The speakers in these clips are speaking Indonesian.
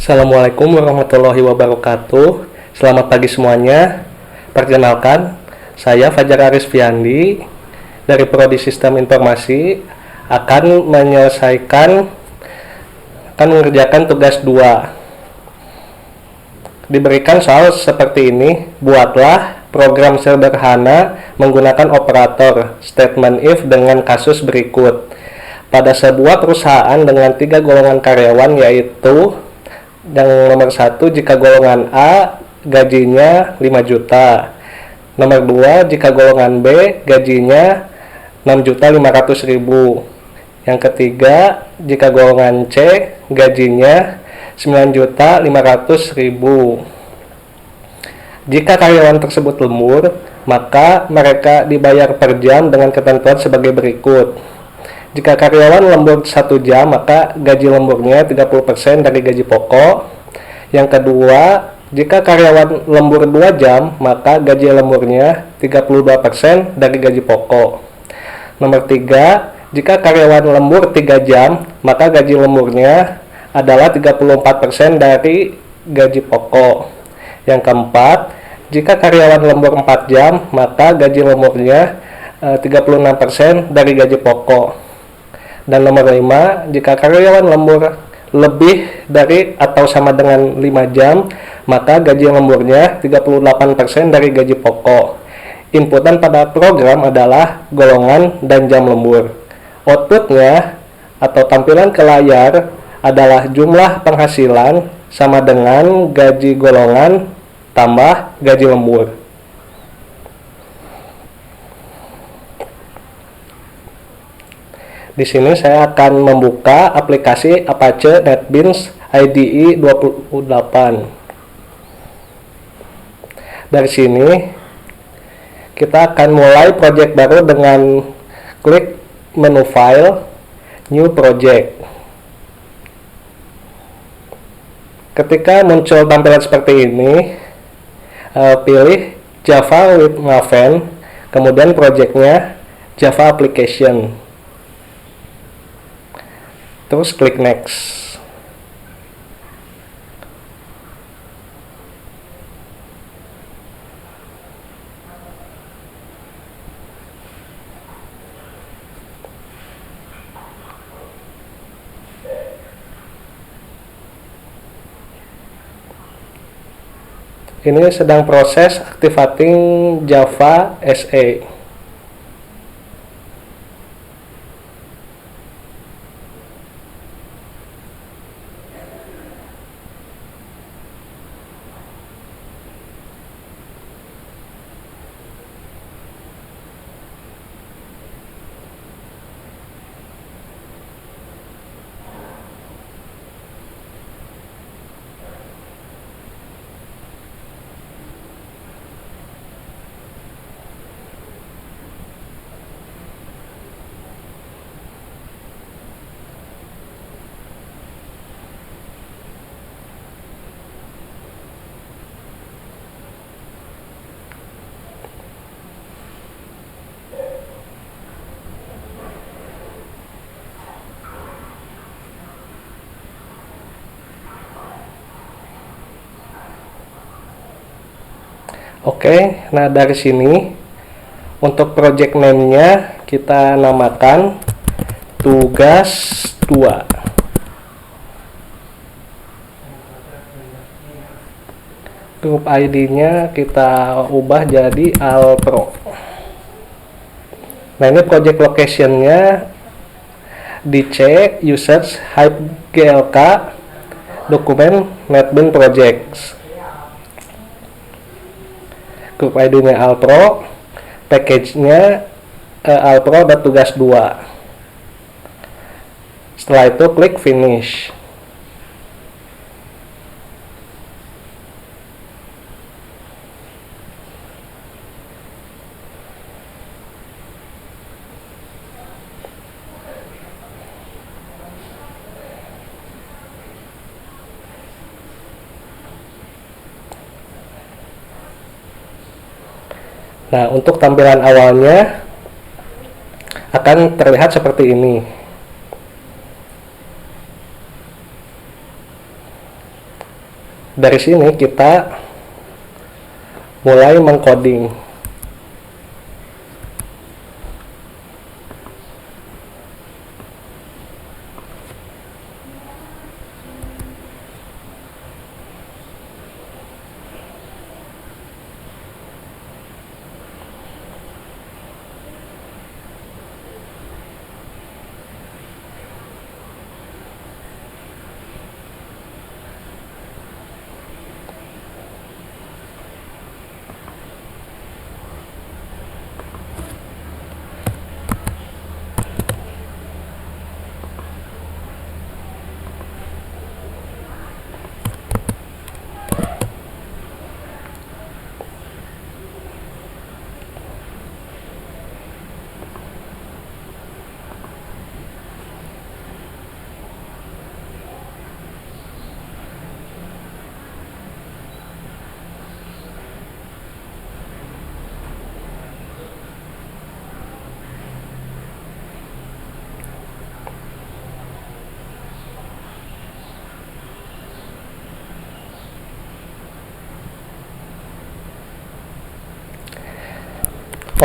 Assalamualaikum warahmatullahi wabarakatuh. Selamat pagi semuanya. Perkenalkan, saya Fajar Aris Fiandi dari Prodi Sistem Informasi akan mengerjakan tugas 2. Diberikan soal seperti ini, buatlah program sederhana menggunakan operator statement if dengan kasus berikut. Pada sebuah perusahaan dengan 3 golongan karyawan, yaitu yang nomor 1, jika golongan A gajinya 5 juta. Nomor 2, jika golongan B gajinya 6.500.000. Yang ketiga, jika golongan C gajinya 9.500.000. Jika karyawan tersebut lembur, maka mereka dibayar per jam dengan ketentuan sebagai berikut. Jika karyawan lembur 1 jam, maka gaji lemburnya 30% dari gaji pokok. Yang kedua, jika karyawan lembur 2 jam, maka gaji lemburnya 32% dari gaji pokok. Nomor 3, jika karyawan lembur 3 jam, maka gaji lemburnya adalah 34% dari gaji pokok. Yang keempat, jika karyawan lembur 4 jam, maka gaji lemburnya 36% dari gaji pokok. Dan nomor 5, jika karyawan lembur lebih dari atau sama dengan 5 jam, maka gaji lemburnya 38% dari gaji pokok. Inputan pada program adalah golongan dan jam lembur. Outputnya atau tampilan ke layar adalah jumlah penghasilan sama dengan gaji golongan tambah gaji lembur. Di sini saya akan membuka aplikasi Apache NetBeans IDE 28. Dari sini kita akan mulai project baru dengan klik menu File, New Project. Ketika muncul tampilan seperti ini, pilih Java with Maven, kemudian projectnya Java Application. Terus klik next. Ini sedang proses activating Java SE. Oke, nah dari sini untuk project name-nya kita namakan tugas 2. Grup ID-nya kita ubah jadi Alpro. Nah, ini project location-nya di C, users, hype glk, dokumen NetBeans projects. Grup ID-nya Alpro, package-nya alpro.tugas 2. Setelah itu klik finish. Nah, untuk tampilan awalnya akan terlihat seperti ini. Dari sini kita mulai mengcoding.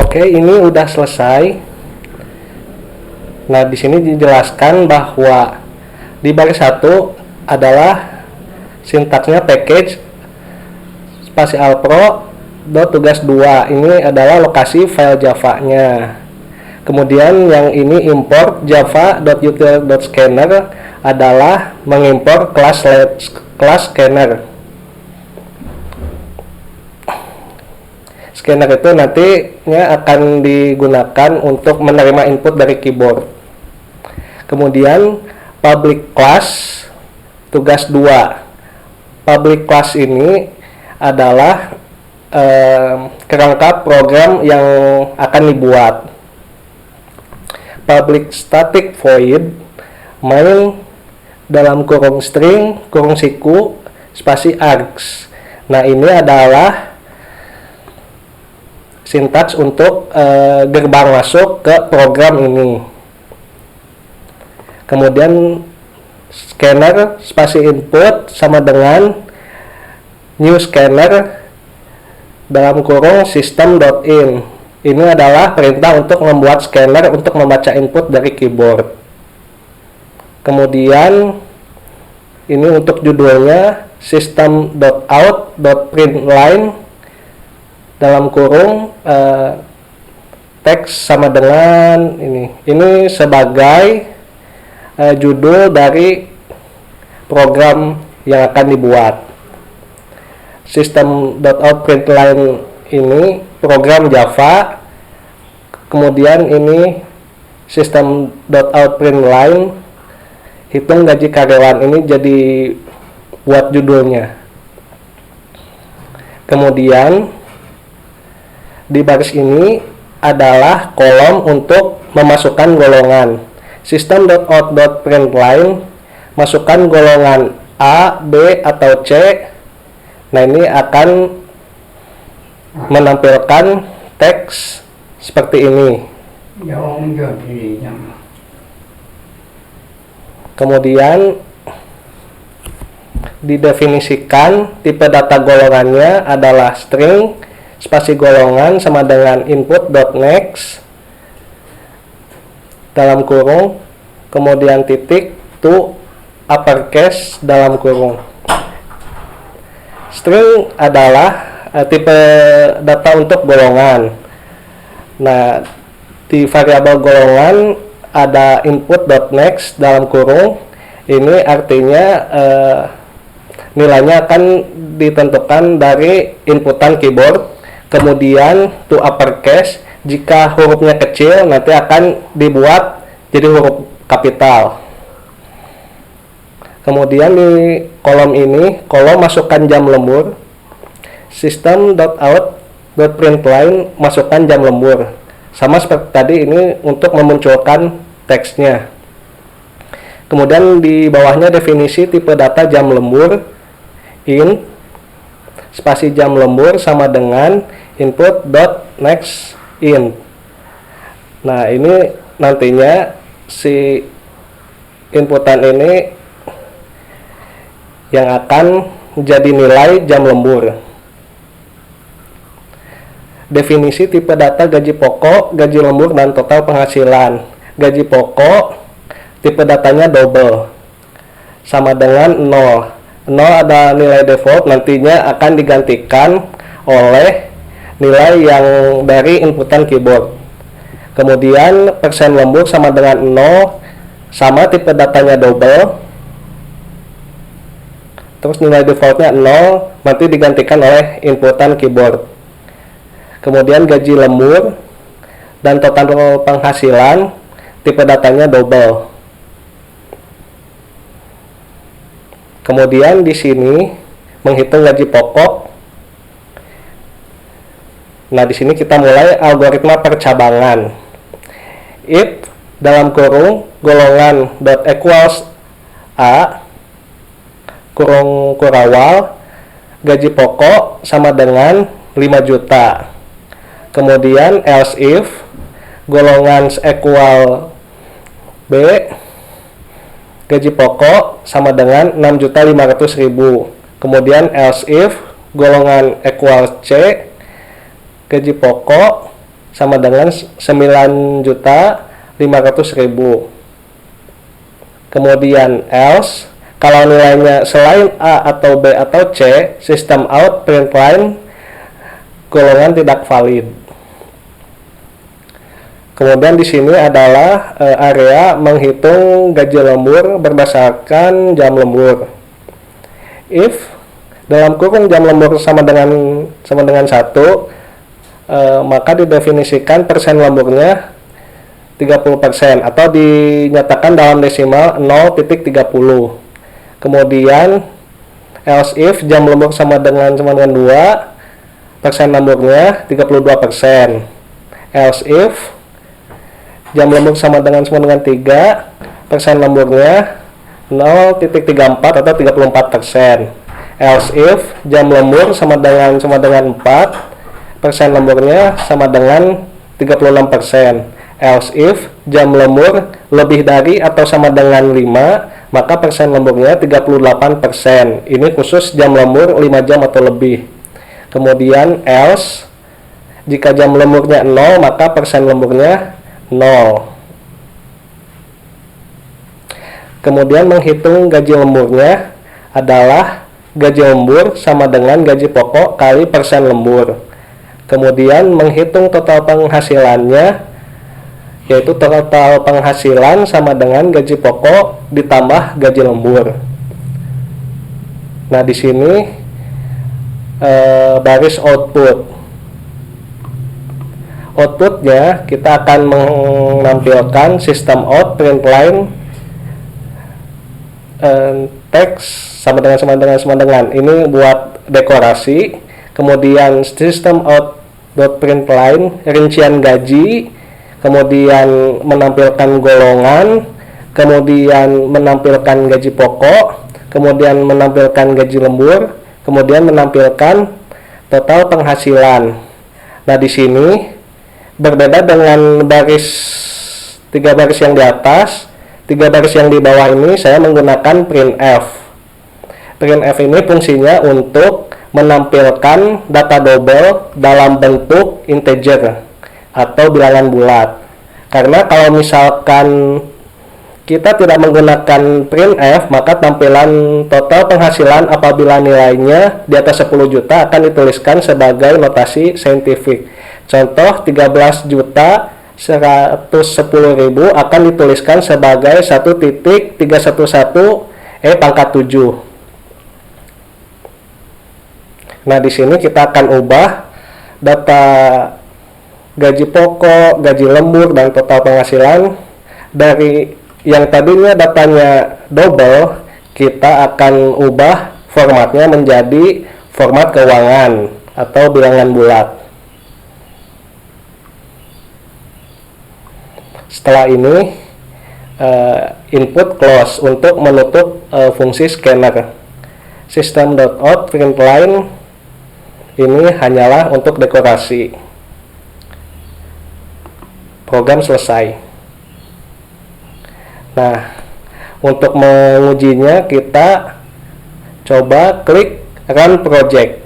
Oke, ini udah selesai. Nah, di sini dijelaskan bahwa di baris 1 adalah sintaksnya package spasial pro dot tugas 2. Ini adalah lokasi file Java-nya. Kemudian yang ini import java.util.scanner adalah mengimpor kelas scanner. Scanner itu nantinya akan digunakan untuk menerima input dari keyboard. Kemudian public class tugas 2. Public class ini adalah kerangka program yang akan dibuat. Public static void main dalam kurung string kurung siku spasi args. Nah, ini adalah sintaks untuk gerbang masuk ke program ini. Kemudian scanner spasi input sama dengan new scanner dalam kurung system.in. Ini adalah perintah untuk membuat scanner untuk membaca input dari keyboard. Kemudian ini untuk judulnya system.out.println dalam kurung teks sama dengan ini sebagai judul dari program yang akan dibuat. System.out.println ini program Java, kemudian ini system.out.println hitung gaji karyawan, ini jadi buat judulnya. Kemudian di baris ini adalah kolom untuk memasukkan golongan. System.out.println masukkan golongan A, B, atau C. Nah, ini akan menampilkan teks seperti ini. Kemudian didefinisikan tipe data golongannya adalah string spasi golongan sama dengan input.next dalam kurung, kemudian titik to uppercase dalam kurung. String adalah tipe data untuk golongan. Nah, di variabel golongan ada input.next dalam kurung. Ini artinya nilainya akan ditentukan dari inputan keyboard. Kemudian to uppercase, jika hurufnya kecil nanti akan dibuat jadi huruf kapital. Kemudian di kolom ini, kolom masukkan jam lembur. System.out.println masukkan jam lembur. Sama seperti tadi, ini untuk memunculkan teksnya. Kemudian di bawahnya definisi tipe data jam lembur, int spasi jam lembur sama dengan input.next int. Nah, ini nantinya si inputan ini yang akan menjadi nilai jam lembur. Definisi tipe data gaji pokok, gaji lembur, dan total penghasilan. Gaji pokok, tipe datanya double, sama dengan 0. 0 ada nilai default, nantinya akan digantikan oleh nilai yang dari inputan keyboard. Kemudian persen lembur sama dengan 0, sama tipe datanya double, terus nilai defaultnya 0, nanti digantikan oleh inputan keyboard. Kemudian gaji lembur dan total penghasilan, tipe datanya double. Kemudian di sini menghitung gaji pokok. Nah, di sini kita mulai algoritma percabangan. If dalam kurung golongan dot equals A kurung kurawal, gaji pokok sama dengan 5 juta. Kemudian else if golongan equal B, gaji pokok sama dengan 6.500.000. Kemudian else if golongan equal C, gaji pokok sama dengan 9.500.000. Kemudian else kalau nilainya selain A atau B atau C, system out print line golongan tidak valid. Kemudian di sini adalah area menghitung gaji lembur berdasarkan jam lembur. If dalam kurung jam lembur sama dengan 1, maka didefinisikan persen lemburnya 30% atau dinyatakan dalam desimal 0.30. Kemudian else if jam lembur sama dengan 2, persen lemburnya 32%. Else if jam lembur sama dengan 3, persen lemburnya 0.34 atau 34%. Else if jam lembur sama dengan 4, persen lemburnya sama dengan 36%. Else if jam lembur lebih dari atau sama dengan 5, maka persen lemburnya 38%. Ini khusus jam lembur 5 jam atau lebih. Kemudian else jika jam lemburnya 0, maka persen lemburnya 0. Kemudian menghitung gaji lemburnya adalah gaji lembur sama dengan gaji pokok kali persen lembur. Kemudian menghitung total penghasilannya, yaitu total penghasilan sama dengan gaji pokok ditambah gaji lembur. Nah, di sini baris outputnya kita akan menampilkan system out print line text sama dengan ini buat dekorasi. Kemudian system out print line rincian gaji, kemudian menampilkan golongan, kemudian menampilkan gaji pokok, kemudian menampilkan gaji lembur, kemudian menampilkan total penghasilan. Nah, di sini berbeda dengan 3 baris yang di atas, 3 baris yang di bawah ini saya menggunakan printf. Printf ini fungsinya untuk menampilkan data double dalam bentuk integer atau bilangan bulat. Karena kalau misalkan kita tidak menggunakan printf, maka tampilan total penghasilan apabila nilainya di atas 10 juta akan dituliskan sebagai notasi saintifik. Contoh 13.110.000 akan dituliskan sebagai 1.311 pangkat 7. Nah, di sini kita akan ubah data gaji pokok, gaji lembur, dan total penghasilan dari yang tadinya datanya double, kita akan ubah formatnya menjadi format keuangan atau bilangan bulat. Setelah ini input close untuk menutup fungsi scanner. System.out print line ini hanyalah untuk dekorasi. Program selesai. Nah, untuk mengujinya kita coba klik Run project.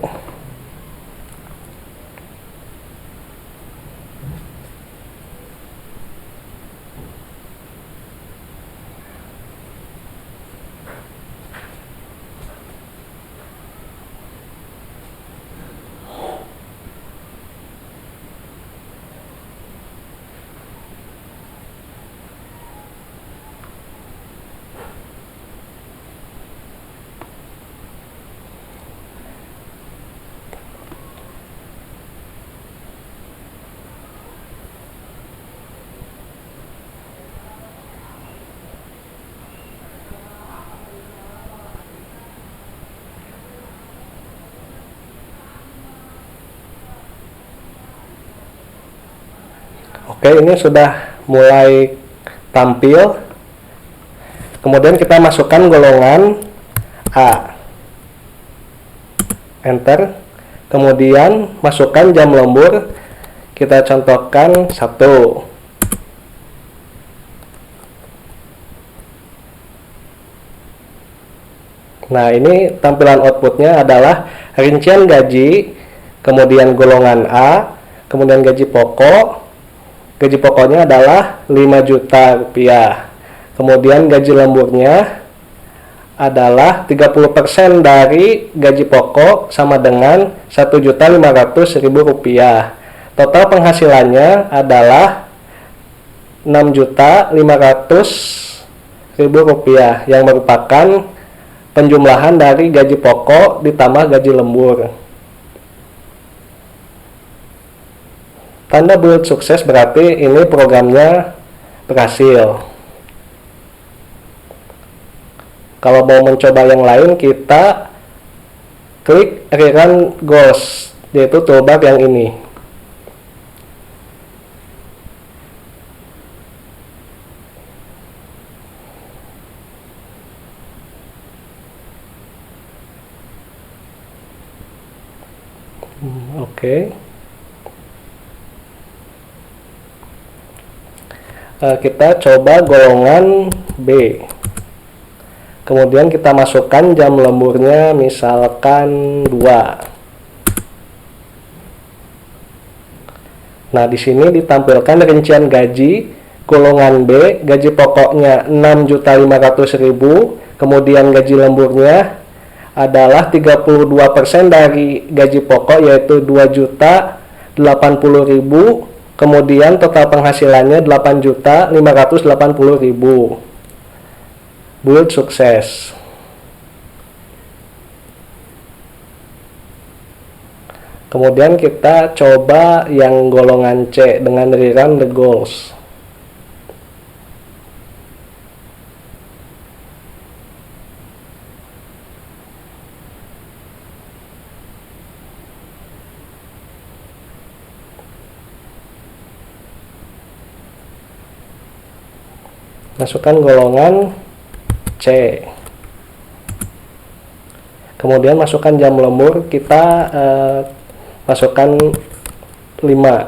Oke, ini sudah mulai tampil. Kemudian kita masukkan golongan A. Enter. Kemudian masukkan jam lembur. Kita contohkan 1. Nah, ini tampilan outputnya adalah rincian gaji, kemudian golongan A, kemudian gaji pokok. Gaji pokoknya adalah 5 juta rupiah. Kemudian gaji lemburnya adalah 30% dari gaji pokok sama dengan 1.500.000 rupiah. Total penghasilannya adalah 6.500.000 rupiah yang merupakan penjumlahan dari gaji pokok ditambah gaji lembur. Tanda build sukses berarti ini programnya berhasil. Kalau mau mencoba yang lain, kita klik rerun goals, yaitu toolbar yang ini. Oke. Kita coba golongan B. Kemudian kita masukkan jam lemburnya misalkan 2. Nah, di sini ditampilkan rincian gaji golongan B, gaji pokoknya 6.500.000, kemudian gaji lemburnya adalah 32% dari gaji pokok yaitu 2.080.000. Kemudian total penghasilannya 8.580.000. Build sukses. Kemudian kita coba yang golongan C dengan rerun the goals. Masukkan golongan C. Kemudian masukkan jam lembur, kita masukkan 5.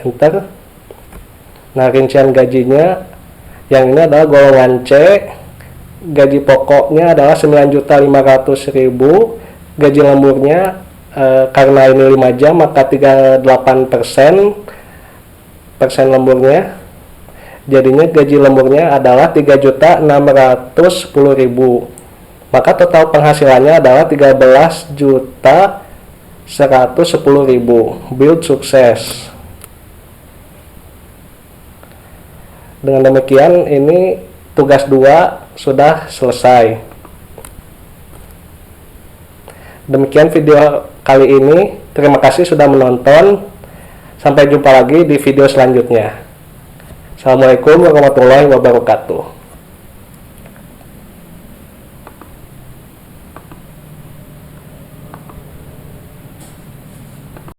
Enter. Nah, rincian gajinya yang ini adalah golongan C. Gaji pokoknya adalah 9.500.000. Gaji lemburnya karena ini 5 jam maka 38% lemburnya. Jadinya gaji lemburnya adalah 3.610.000. Maka total penghasilannya adalah 13.110.000. Build sukses. Dengan demikian ini tugas 2 sudah selesai. Demikian video kali ini. Terima kasih sudah menonton. Sampai jumpa lagi di video selanjutnya. Assalamualaikum warahmatullahi wabarakatuh.